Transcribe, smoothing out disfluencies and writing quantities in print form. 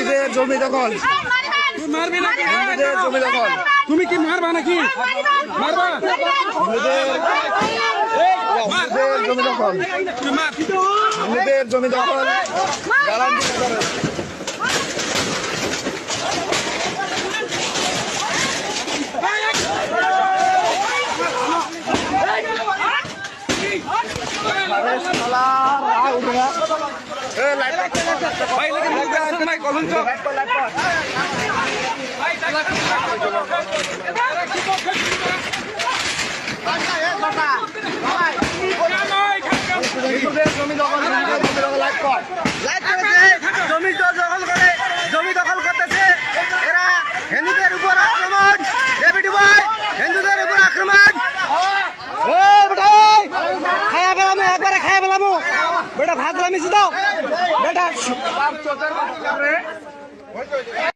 হিন্দুদের জমি দখল। মারবি না? হিন্দুদের জমি দখল। তুমি কি মারবা নাকি? মারবা? হিন্দুদের জমি দখল। হিন্দুদের জমি দখল গ্যারান্টি করে। জমি দখল করতেছে এরা। হিন্দুদের উপর আক্রমণ, হিন্দুদের উপর আক্রমণ। খায়া পেলাম, একবারে খায়া পেলাম বেটা, ভাত রামিছি দাও বেটা।